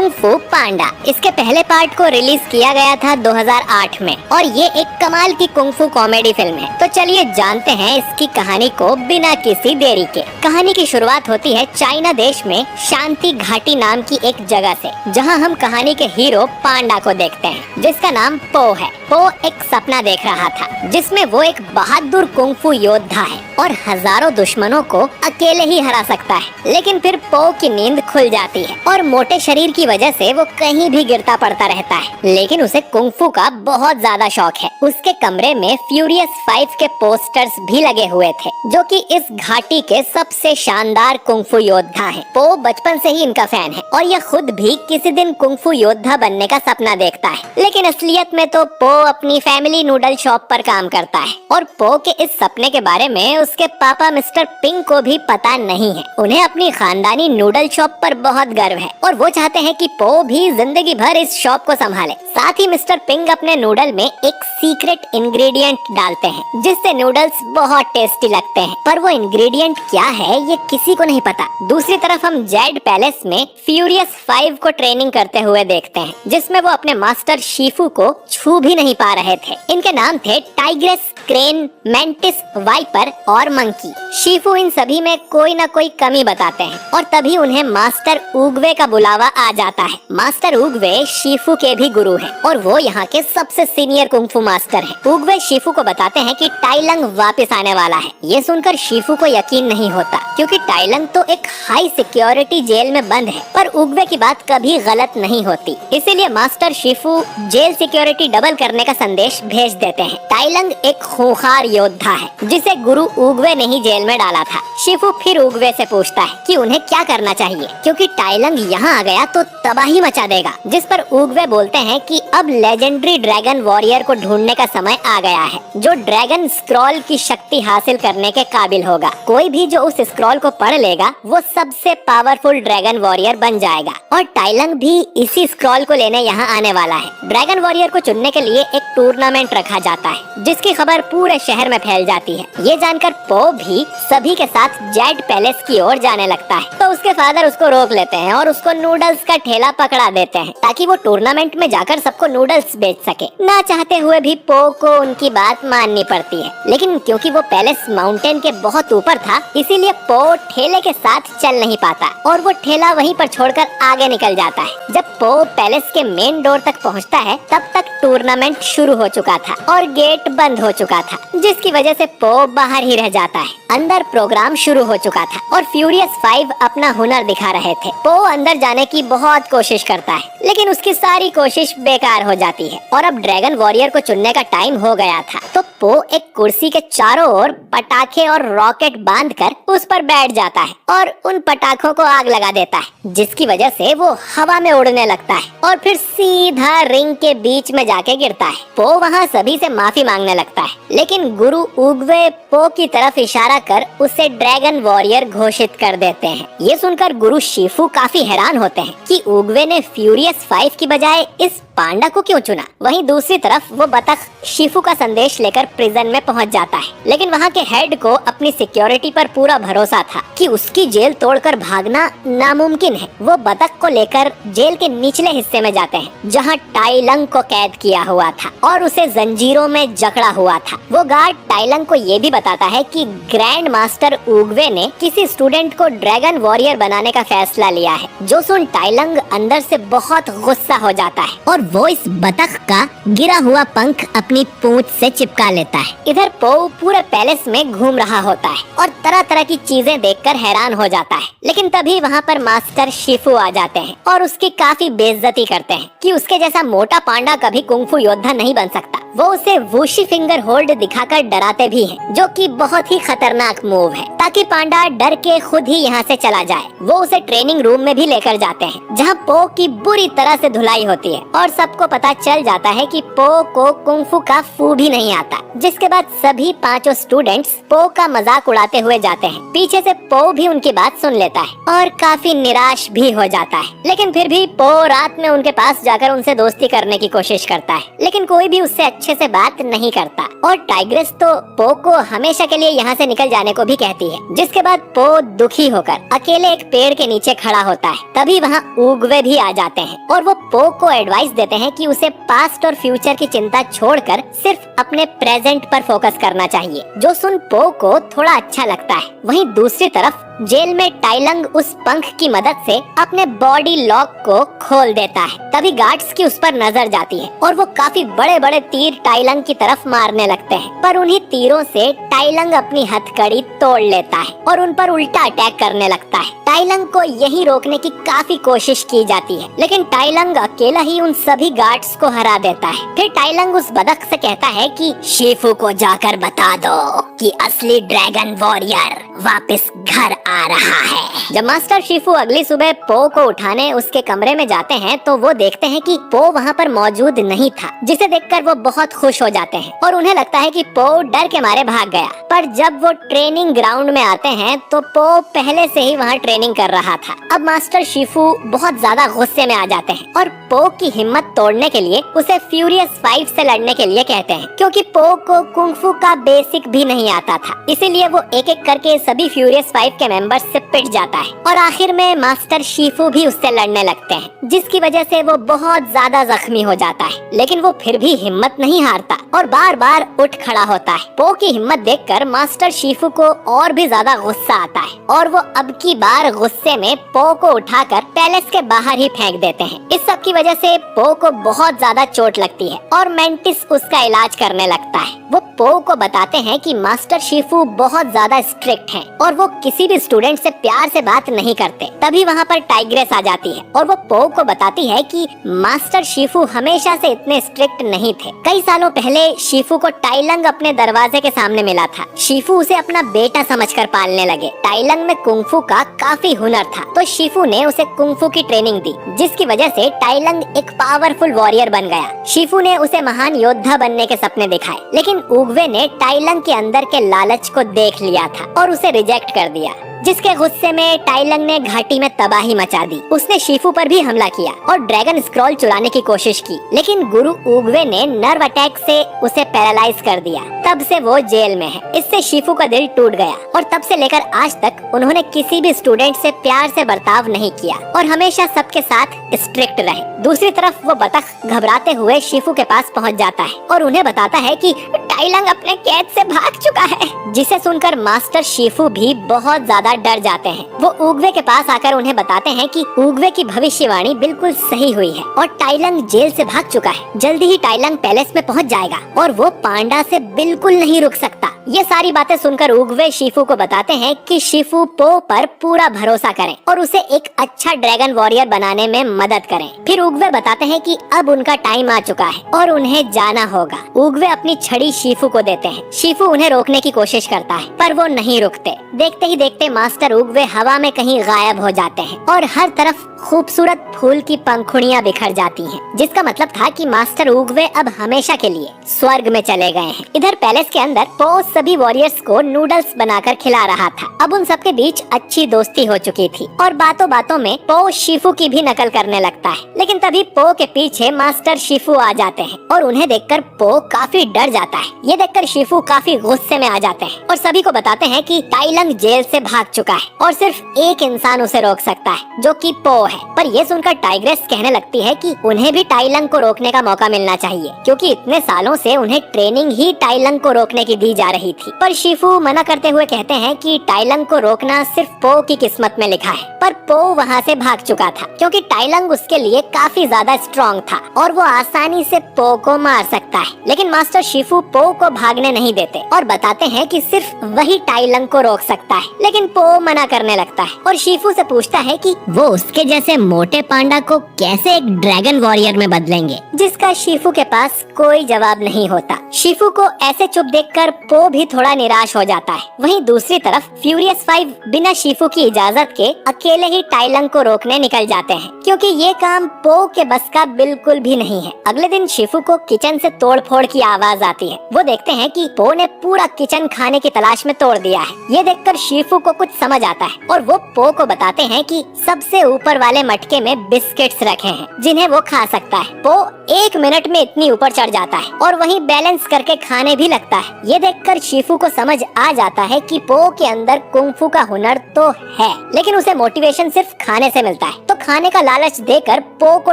Kung फू पांडा। इसके पहले पार्ट को रिलीज किया गया था 2008 में और ये एक कमाल की कुंग फू कॉमेडी फिल्म है। तो चलिए जानते हैं इसकी कहानी को बिना किसी देरी के। कहानी की शुरुआत होती है चाइना देश में शांति घाटी नाम की एक जगह से, जहां हम कहानी के हीरो पांडा को देखते हैं, जिसका नाम पो है। पो एक सपना देख रहा था जिसमें वो एक बहादुर कुंग फू योद्धा है और हजारों दुश्मनों को अकेले ही हरा सकता है। लेकिन फिर पो की नींद खुल जाती है और मोटे शरीर की वजह से वो कहीं भी गिरता पड़ता रहता है। लेकिन उसे कुंग फू का बहुत ज्यादा शौक है। उसके कमरे में फ्यूरियस 5 के पोस्टर्स भी लगे हुए थे, जो कि इस घाटी के सबसे शानदार कुंग फू योद्धा है। पो बचपन से ही इनका फैन है और यह खुद भी किसी दिन कुंग फू योद्धा बनने का सपना देखता है। लेकिन असलियत में तो पो अपनी फैमिली नूडल शॉप पर काम करता है और पो के इस सपने के बारे में उसके पापा मिस्टर पिंग को भी पता नहीं है। उन्हें अपनी खानदानी नूडल शॉप पर बहुत गर्व है और वो चाहते हैं कि पो भी जिंदगी भर इस शॉप को संभाले। साथ ही मिस्टर पिंग अपने नूडल में एक सीक्रेट इंग्रेडिएंट डालते हैं जिससे नूडल्स बहुत टेस्टी लगते हैं, पर वो इंग्रेडिएंट क्या है ये किसी को नहीं पता। दूसरी तरफ हम जेड पैलेस में फ्यूरियस 5 को ट्रेनिंग करते हुए देखते हैं, जिसमें वो अपने मास्टर शीफू को छू भी नहीं पा रहे थे। इनके नाम थे टाइग्रेस, क्रेन, मेंटिस, वाइपर और मंकी। शीफू इन सभी में कोई न कोई कमी बताते हैं और तभी उन्हें मास्टर उगवे का बुलावा आ जाता है। मास्टर उगवे शीफू के भी गुरु हैं और वो यहाँ के सबसे सीनियर कुंग फू मास्टर हैं। उगवे शीफू को बताते हैं कि टाइलंग वापस आने वाला है। ये सुनकर शीफू को यकीन नहीं होता, क्योंकि टाइलंग तो एक हाई सिक्योरिटी जेल में बंद है, पर उगवे की बात कभी गलत नहीं होती। इसीलिए master Shifu jail security double करने का संदेश भेज देते हैं। टाइलंग एक खूंखार योद्धा है जिसे गुरु उगवे ने ही जेल में डाला था। शीफू फिर उगवे से पूछता है कि उन्हें क्या करना चाहिए, क्योंकि टाइलंग यहाँ आ गया तो तबाही मचा देगा। जिस पर उगवे बोलते हैं कि अब लेजेंडरी ड्रैगन वॉरियर को ढूंढने का समय आ गया है, जो ड्रैगन स्क्रॉल की शक्ति हासिल करने के काबिल होगा। कोई भी जो उस स्क्रॉल को पढ़ लेगा वो सबसे पावरफुल ड्रैगन वॉरियर बन जाएगा और टाइलंग भी इसी स्क्रॉल को लेने यहाँ आने वाला है। ड्रैगन वॉरियर को चुनने के लिए एक टूर्नामेंट रखा जाता है, जिसकी खबर पूरे शहर में फैल जाती है। ये जानकर पो भी सभी के साथ जेड पैलेस की ओर जाने लगता है, तो उसके फादर उसको रोक लेते हैं और उसको नूडल्स का ठेला पकड़ा देते हैं ताकि वो टूर्नामेंट में जाकर सबको नूडल्स बेच सके। ना चाहते हुए भी पो को उनकी बात माननी पड़ती है, लेकिन क्योंकि वो पैलेस माउंटेन के बहुत ऊपर था, इसीलिए पो ठेले के साथ चल नहीं पाता और वो ठेला वहीं पर छोड़कर आगे निकल जाता है। जब पो पैलेस के मेन डोर तक पहुंचता है, तब तक टूर्नामेंट शुरू हो चुका था और गेट बंद हो चुका था, जिसकी वजह से पो बाहर ही रह जाता है। अंदर प्रोग्राम शुरू हो चुका था और फ्यूरियस 5 अपना हुनर दिखा रहे थे। पो अंदर जाने की बहुत कोशिश करता है, लेकिन उसकी सारी कोशिश बेकार हो जाती है और अब ड्रैगन वॉरियर को चुनने का टाइम हो गया था। तो पो एक कुर्सी के चारों ओर पटाखे और रॉकेट बांधकर उस पर बैठ जाता है और उन पटाखों को आग लगा देता है, जिसकी वजह से वो हवा में उड़ने लगता है और फिर सीधा रिंग के बीच में जाके गिरता है। पो वहाँ सभी से माफी मांगने लगता है, लेकिन गुरु उगवे पो की तरफ इशारा कर उसे ड्रैगन वॉरियर घोषित कर देते हैं। ये सुनकर गुरु शीफू काफी हैरान होते हैं कि उगवे ने फ्यूरियस 5 की बजाय इस पांडा को क्यों चुना। वहीं दूसरी तरफ वो बतख शीफू का संदेश लेकर प्रिजन में पहुंच जाता है, लेकिन वहाँ के हेड को अपनी सिक्योरिटी पर पूरा भरोसा था कि उसकी जेल तोड़कर भागना नामुमकिन है। वो बतख को लेकर जेल के निचले हिस्से में जाते हैं, जहाँ टाइलंग को कैद किया हुआ था और उसे जंजीरों में जकड़ा हुआ था। वो गार्ड टाइलंग को ये भी बताता है कि ग्रैंड मास्टर उगवे ने किसी स्टूडेंट को ड्रैगन वॉरियर बनाने का फैसला लिया है। जो सुन टाइलंग अंदर से बहुत गुस्सा हो जाता है और वो इस बतख का गिरा हुआ पंख अपनी पूंछ से चिपका लेता है। इधर पो पूरे पैलेस में घूम रहा होता है और तरह तरह की चीजें देखकर हैरान हो जाता है, लेकिन तभी वहाँ पर मास्टर शीफू आ जाते हैं और उसकी काफी बेइज्जती करते हैं कि उसके जैसा मोटा पांडा कभी कुंग फू योद्धा नहीं बन सकता। वो उसे वुशी फिंगर होल्ड दिखाकर डराते भी हैं, जो कि बहुत ही खतरनाक मूव है, ताकि पांडा डर के खुद ही यहाँ से चला जाए। वो उसे ट्रेनिंग रूम में भी लेकर जाते हैं, जहाँ पो की बुरी तरह से धुलाई होती है और सबको पता चल जाता है कि पो को कुंग फू का फू भी नहीं आता। जिसके बाद सभी 5 स्टूडेंट्स पो का मजाक उड़ाते हुए जाते हैं। पीछे से पो भी उनकी बात सुन लेता है और काफी निराश भी हो जाता है, लेकिन फिर भी पो रात में उनके पास जाकर उनसे दोस्ती करने की कोशिश करता है, लेकिन कोई भी उससे अच्छे से बात नहीं करता और टाइग्रेस तो पो को हमेशा के लिए यहाँ से निकल जाने को भी कहती है। जिसके बाद पो दुखी होकर अकेले एक पेड़ के नीचे खड़ा होता है। तभी वहाँ उगवे भी आ जाते हैं और वो पो को एडवाइस देते हैं कि उसे पास्ट और फ्यूचर की चिंता छोड़कर सिर्फ अपने प्रेजेंट पर फोकस करना चाहिए, जो सुन पो को थोड़ा अच्छा लगता है। वहीं दूसरी तरफ जेल में टाइलंग उस पंख की मदद से अपने बॉडी लॉक को खोल देता है। तभी गार्ड्स की उस पर नजर जाती है और वो काफी बड़े बड़े तीर टाइलंग की तरफ मारने लगते हैं, पर उन्हीं तीरों से टाइलंग अपनी हथकड़ी तोड़ लेता है और उन पर उल्टा अटैक करने लगता है। टाइलंग को यही रोकने की काफी कोशिश की जाती है, लेकिन टाइलंग अकेला ही उन सभी गार्ड्स को हरा देता है। फिर टाइलंग उस बदक से कहता है कि शिफू को जाकर बता दो कि असली ड्रैगन वॉरियर वापस घर आ रहा है। जब मास्टर शिफू अगली सुबह पो को उठाने उसके कमरे में जाते हैं तो वो देखते हैं कि पो वहाँ पर मौजूद नहीं था, जिसे देखकर वो बहुत खुश हो जाते हैं और उन्हें लगता है कि पो डर के मारे भाग गया। पर जब वो ट्रेनिंग ग्राउंड में आते हैं तो पो पहले से ही वहाँ ट्रेनिंग कर रहा था। अब मास्टर शिफू बहुत ज्यादा गुस्से में आ जाते हैं और पो की हिम्मत तोड़ने के लिए उसे फ्यूरियस 5 से लड़ने के लिए कहते हैं, क्योंकि पो को कुंग-फू का बेसिक भी नहीं आता था। इसीलिए वो एक एक करके सभी फ्यूरियस 5 के मेंबर्स से पिट जाता है और आखिर में मास्टर शिफू भी उससे लड़ने लगते हैं, जिसकी वजह से वो बहुत ज्यादा जख्मी हो जाता है। लेकिन वो फिर भी हिम्मत नहीं हारता और बार बार उठ खड़ा होता है। पो की हिम्मत देखकर मास्टर शिफू को और भी ज्यादा गुस्सा आता है और वो अब की बार गुस्से में पो को उठाकर पैलेस के बाहर ही फेंक देते हैं। इस सब की वजह से पो को बहुत ज्यादा चोट लगती है और मेंटिस उसका इलाज करने लगता है। वो पो को बताते हैं कि मास्टर शिफू बहुत ज्यादा स्ट्रिक्ट हैं और वो किसी भी स्टूडेंट से प्यार से बात नहीं करते। तभी वहाँ पर टाइग्रेस आ जाती है और वो पो को बताती है कि मास्टर शिफू हमेशा से इतने स्ट्रिक्ट नहीं थे। कई सालों पहले शिफू को टाइलंग अपने दरवाजे के सामने मिला था। शिफू उसे अपना बेटा समझकर पालने लगे। टाइलंग में कुंग-फू का काफी हुनर था, तो शिफू ने उसे कुंग-फू की ट्रेनिंग दी, जिसकी वजह से टाइलंग एक पावरफुल वॉरियर बन गया। शिफू ने उसे महान योद्धा बनने के सपने दिखाए, लेकिन उगवे ने टाइलंग के अंदर के लालच को देख लिया था और उसे रिजेक्ट कर दिया, जिसके गुस्से में टाइलंग ने घाटी में तबाही मचा दी। उसने शिफू पर भी हमला किया और ड्रैगन स्क्रॉल चुराने की कोशिश की, लेकिन गुरु उगवे ने नर्व अटैक से उसे पैरालाइज कर दिया। तब से वो जेल में है। इससे शिफू का दिल टूट गया और तब से लेकर आज तक उन्होंने किसी भी स्टूडेंट से प्यार से बर्ताव नहीं किया और हमेशा सबके साथ स्ट्रिक्ट रहे। दूसरी तरफ वो बतख घबराते हुए शिफू के पास पहुंच जाता है और उन्हें बताता है कि टाइलंग अपने कैद से भाग चुका है, जिसे सुनकर मास्टर शिफू भी बहुत ज्यादा डर जाते हैं। वो उगवे के पास आकर उन्हें बताते हैं कि उगवे की भविष्यवाणी बिल्कुल सही हुई है और टाइलंग जेल से भाग चुका है। जल्दी ही टाइलंग पैलेस में पहुंच जाएगा और वो पांडा से बिल्कुल नहीं रुक सकता। ये सारी बातें सुनकर उगवे शिफू को बताते हैं कि शिफू पो पर पूरा भरोसा करें और उसे एक अच्छा ड्रैगन वॉरियर बनाने में मदद करें। फिर उगवे बताते हैं कि अब उनका टाइम आ चुका है और उन्हें जाना होगा। उगवे अपनी छड़ी शिफू को देते हैं। शिफू उन्हें रोकने की कोशिश करता है, पर वो नहीं रुकते। देखते ही देखते मास्टर उगवे हवा में कहीं गायब हो जाते हैं और हर तरफ खूबसूरत फूल की पंखुड़ियाँ बिखर जाती हैं, जिसका मतलब था कि मास्टर उगवे अब हमेशा के लिए स्वर्ग में चले गए हैं। इधर पैलेस के अंदर पो सभी वॉरियर्स को नूडल्स बनाकर खिला रहा था। अब उन सबके बीच अच्छी दोस्ती हो चुकी थी और बातों बातों में पो शिफू की भी नकल करने लगता है। लेकिन तभी पो के पीछे मास्टर शिफू आ जाते हैं और उन्हें देखकर पो काफी डर जाता है। ये देखकर शिफू काफी गुस्से में आ जाते हैं और सभी को बताते हैं कि टाइलंग जेल से भाग चुका है और सिर्फ एक इंसान उसे रोक सकता है, जो कि पो है। पर ये सुनकर टाइग्रेस कहने लगती है कि उन्हें भी टाइलंग को रोकने का मौका मिलना चाहिए, क्योंकि इतने सालों से उन्हें ट्रेनिंग ही टाइलंग को रोकने की दी जा रही थी। पर शिफू मना करते हुए कहते हैं कि टाइलंग को रोकना सिर्फ पो की किस्मत में लिखा है। पर पो वहाँ से भाग चुका था, क्योंकि टाइलंग उसके लिए काफी ज्यादा स्ट्रॉन्ग था और वो आसानी से पो को मार सकता है। लेकिन मास्टर शिफू पो को भागने नहीं देते और बताते हैं कि सिर्फ वही टाइलंग को रोक सकता है। लेकिन पो मना करने लगता है और शिफू से पूछता है कि वो उसके जैसे मोटे पांडा को कैसे एक ड्रैगन वॉरियर में बदलेंगे, जिसका शिफू के पास कोई जवाब नहीं होता। शिफू को ऐसे चुप देखकर पो भी थोड़ा निराश हो जाता है। वहीं दूसरी तरफ फ्यूरियस 5 बिना शिफू की इजाजत के अकेले ही टाइलंग को रोकने निकल जाते हैं, क्योंकि ये काम पो के बस का बिल्कुल भी नहीं है। अगले दिन शिफू को किचन से तोड़फोड़ की आवाज आती है। वो देखते हैं कि पो ने पूरा किचन खाने की तलाश में तोड़ दिया है। ये देखकर शिफू को कुछ समझ आता है और वो पो को बताते हैं कि सबसे ऊपर वाले मटके में बिस्किट्स रखे हैं, जिन्हें वो खा सकता है। पो 1 मिनट में इतनी ऊपर चढ़ जाता है और और वहीं बैलेंस करके खाने भी लगता है। ये देखकर शिफू को समझ आ जाता है कि पो के अंदर कुंफू का हुनर तो है, लेकिन उसे मोटिवेशन सिर्फ खाने से मिलता है। तो खाने का लालच देकर पो को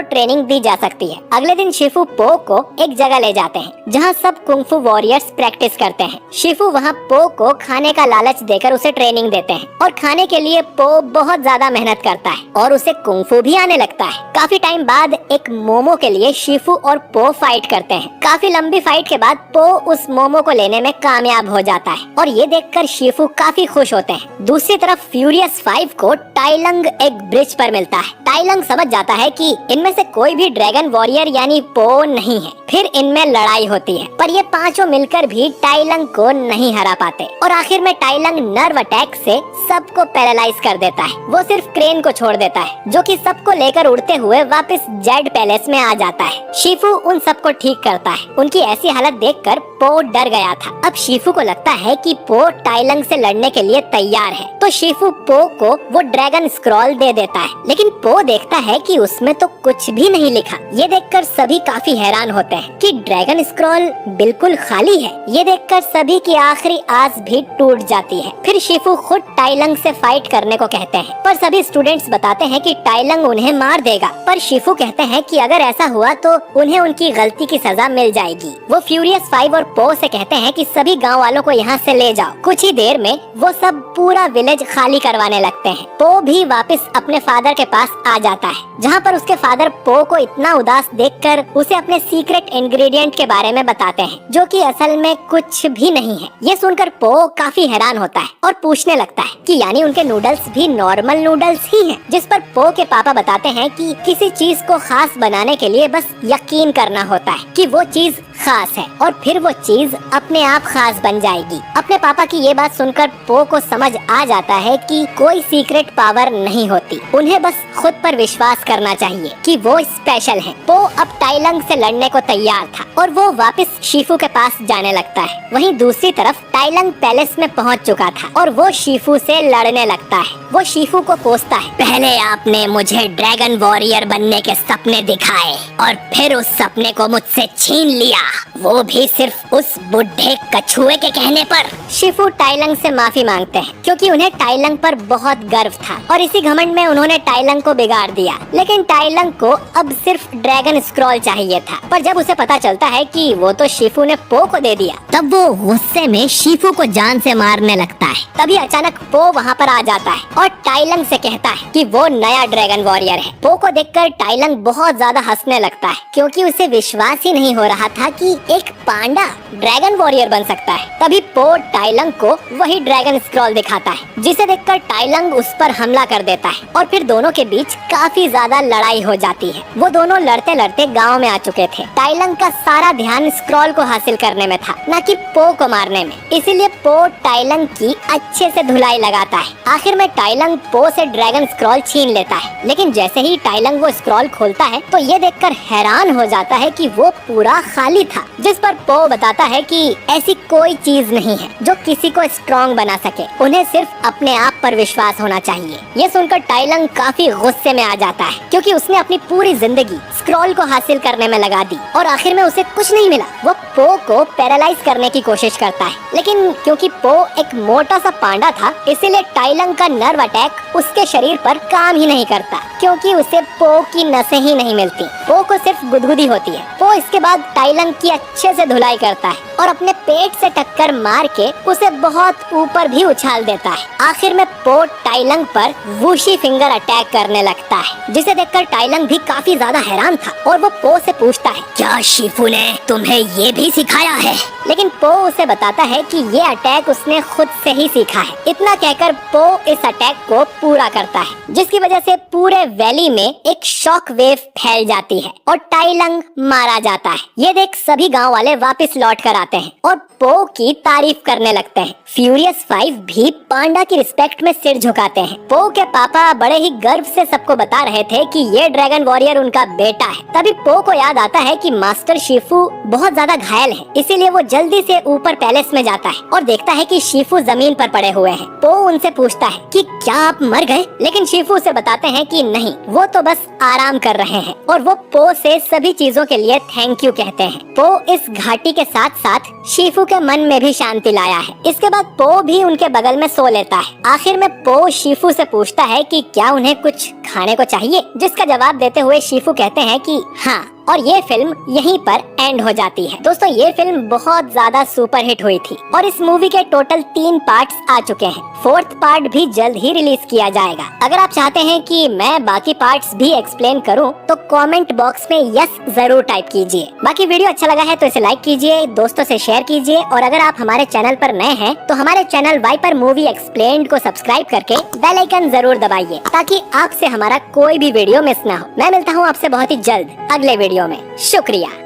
ट्रेनिंग दी जा सकती है। अगले दिन शिफू पो को एक जगह ले जाते हैं जहाँ सब कुंफू वॉरियर्स प्रैक्टिस करते हैं। शिफू वहाँ पो को खाने का लालच देकर उसे ट्रेनिंग देते हैं और खाने के लिए पो बहुत ज्यादा मेहनत करता है और उसे कुंफू भी आने लगता है। काफी टाइम बाद एक मोमो के लिए शिफू और पो फाइट करते हैं। काफी लंबी फाइट के बाद पो उस मोमो को लेने में कामयाब हो जाता है और ये देखकर शिफू काफी खुश होते हैं। दूसरी तरफ फ्यूरियस 5 को टाइलंग एक ब्रिज पर मिलता है। टाइलंग समझ जाता है कि इनमें से कोई भी ड्रैगन वॉरियर यानी पो नहीं है। फिर इनमें लड़ाई होती है, पर ये पांचों मिलकर भी टाइलंग को नहीं हरा पाते और आखिर में टाइलंग नर्व अटैक से सबको पैरालाइज कर देता है। वो सिर्फ क्रेन को छोड़ देता है, जो कि सबको लेकर उड़ते हुए वापस जेड पैलेस में आ जाता है। शिफू उन सबको ठीक करता है। उनकी ऐसी हालत देखकर पो डर गया था। अब शिफू को लगता है कि पो टाइलंग से लड़ने के लिए तैयार है, तो शिफू पो को वो ड्रैगन स्क्रॉल दे देता है। लेकिन पो देखता है कि उसमें तो कुछ भी नहीं लिखा। ये देखकर सभी काफी हैरान होते हैं कि ड्रैगन स्क्रॉल बिल्कुल खाली है। ये देखकर सभी की आखिरी आस भी टूट जाती है। फिर शिफू खुद टाइलंग से फाइट करने को कहते हैं, पर सभी स्टूडेंट्स बताते हैं कि टाइलंग उन्हें मार देगा। पर शिफू कहते हैं कि अगर ऐसा हुआ तो उन्हें उनकी गलती की सजा मिल जाएगी। वो फ्यूरियस 5 और पो से कहते हैं कि सभी गांव वालों को यहाँ से ले जाओ। कुछ ही देर में वो सब पूरा विलेज खाली करवाने लगते हैं। पो भी वापस अपने फादर के पास आ जाता है, जहाँ पर उसके फादर पो को इतना उदास देखकर उसे अपने सीक्रेट इंग्रेडिएंट के बारे में बताते हैं, जो कि असल में कुछ भी नहीं है। ये सुनकर पो काफी हैरान होता है और पूछने लगता है कि यानी उनके नूडल्स भी नॉर्मल नूडल्स ही हैं। जिस पर पो के पापा बताते हैं कि किसी चीज को खास बनाने के लिए बस यकीन करना होता है कि वो चीज खास है और फिर वो चीज अपने आप खास बन जाएगी। अपने पापा की ये बात सुनकर पो को समझ आ जाता है कि कोई सीक्रेट पावर नहीं होती, उन्हें बस खुद पर विश्वास करना चाहिए कि वो स्पेशल हैं। पो अब टाइलंग से लड़ने को तैयार था और वो वापस शिफू के पास जाने लगता है। वहीं दूसरी तरफ टाइलंग पैलेस में पहुंच चुका था और वो शिफू से लड़ने लगता है। वो शिफू को कोसता है, पहले आपने मुझे ड्रैगन वॉरियर बनने के सपने दिखाए और फिर उस सपने को मुझसे छीन लिया, वो भी सिर्फ उस बुढ़े कछुए के कहने पर। शिफू टाइलंग से माफी मांगते हैं क्योंकि उन्हें टाइलंग पर बहुत गर्व था और इसी घमंड में उन्होंने टाइलंग को बिगाड़ दिया। लेकिन टाइलंग को अब सिर्फ ड्रैगन स्क्रॉल चाहिए था, पर जब उसे पता चलता है कि वो तो शिफू ने पो को दे दिया, तब वो गुस्से में शिफू को जान से मारने लगता है। तभी अचानक पो वहाँ पर आ जाता है और टाइलंग से कहता है कि वो नया ड्रैगन वॉरियर है। पो को देखकर टाइलंग बहुत ज्यादा हंसने लगता है क्योंकि उसे विश्वास ही नहीं हो रहा था कि एक पांडा ड्रैगन वॉरियर बन सकता है। तभी पो टाइलंग को वही ड्रैगन स्क्रॉल दिखाता है, जिसे देखकर टाइलंग उस पर हमला कर देता है और फिर दोनों के बीच काफी ज्यादा लड़ाई हो जाती है। वो दोनों लड़ते लड़ते गांव में आ चुके थे। टाइलंग का सारा ध्यान स्क्रॉल को हासिल करने में था, न कि पो को मारने में। इसीलिए पो टाइलंग की अच्छे से धुलाई लगाता है। आखिर में टाइलंग पो से ड्रैगन स्क्रॉल छीन लेता है, लेकिन जैसे ही टाइलंग वो स्क्रॉल खोलता है तो ये देखकर हैरान हो जाता है कि वो पूरा खाली था। जिस पर पो बताता है कि ऐसी कोई चीज नहीं है जो किसी को स्ट्रॉन्ग बना सके, उन्हें सिर्फ अपने आप पर विश्वास होना चाहिए। ये सुनकर टाइलंग काफी गुस्से में आ जाता है क्योंकि उसने अपनी पूरी जिंदगी स्क्रॉल को हासिल करने में लगा दी और आखिर में उसे कुछ नहीं मिला। वो पो को पैरालाइज करने की कोशिश करता है, लेकिन क्योंकि पो एक मोटा सा पांडा था, इसीलिए टाइलंग का नर्व अटैक उसके शरीर पर काम ही नहीं करता क्योंकि उसे पो की नसें ही नहीं मिलती। पो को सिर्फ गुदगुदी होती है। पो इसके बाद टाइलंग की अच्छे से धुलाई करता है और अपने पेट से टक्कर मार के उसे बहुत ऊपर भी उछाल देता है। आखिर में पो टाइलंग पर वुशी फिंगर अटैक करने लगता है, जिसे देखकर टाइलंग भी काफी ज्यादा हैरान था और वो पो से पूछता है, क्या शिफू ने तुम्हें ये भी सिखाया है? लेकिन पो उसे बताता है कि ये अटैक उसने खुद से ही सीखा है। इतना कहकर पो इस अटैक को पूरा करता है, जिसकी वजह से पूरे वैली में एक शॉक वेव फैल जाती है और टाइलंग मारा जाता है। ये देख सभी गांव वाले वापस लौट कर आते हैं और पो की तारीफ करने लगते हैं। फ्यूरियस 5 भी पांडा की रिस्पेक्ट में सिर झुकाते हैं। पो के पापा बड़े ही गर्व से सबको बता रहे थे कि ये ड्रैगन वॉरियर उनका बेटा है। तभी पो को याद आता है कि मास्टर शिफू बहुत ज्यादा घायल है, इसीलिए वो जल्दी से ऊपर पैलेस में जाता है और देखता है कि शीफू जमीन पर पड़े हुए हैं। पो उनसे पूछता है कि क्या आप मर गए, लेकिन शीफू से बताते हैं कि नहीं, वो तो बस आराम कर रहे हैं। और वो पो से सभी चीजों के लिए थैंक यू कहते हैं। पो इस घाटी के साथ साथ शीफू के मन में भी शांति लाया है। इसके बाद पो भी उनके बगल में सो लेता है। आखिर में पो शीफू से पूछता है कि क्या उन्हें कुछ खाने को चाहिए, जिसका जवाब देते हुए शीफू कहते हैं कि हाँ, और ये फिल्म यहीं पर एंड हो जाती है। दोस्तों, ये फिल्म बहुत ज्यादा सुपरहिट हुई थी और इस मूवी के टोटल 3 पार्ट्स आ चुके हैं। 4th पार्ट भी जल्द ही रिलीज किया जाएगा। अगर आप चाहते हैं कि मैं बाकी पार्ट्स भी एक्सप्लेन करूं, तो कमेंट बॉक्स में यस जरूर टाइप कीजिए। बाकी वीडियो अच्छा लगा है तो इसे लाइक कीजिए, दोस्तों से शेयर कीजिए, और अगर आप हमारे चैनल पर नए हैं तो हमारे चैनल वाइपर मूवी एक्सप्लेन्ड को सब्सक्राइब करके बेल आइकन जरूर दबाइए, ताकि आपसे हमारा कोई भी वीडियो मिस ना हो। मैं मिलता हूँ आपसे बहुत ही जल्द अगले वीडियो में। शुक्रिया।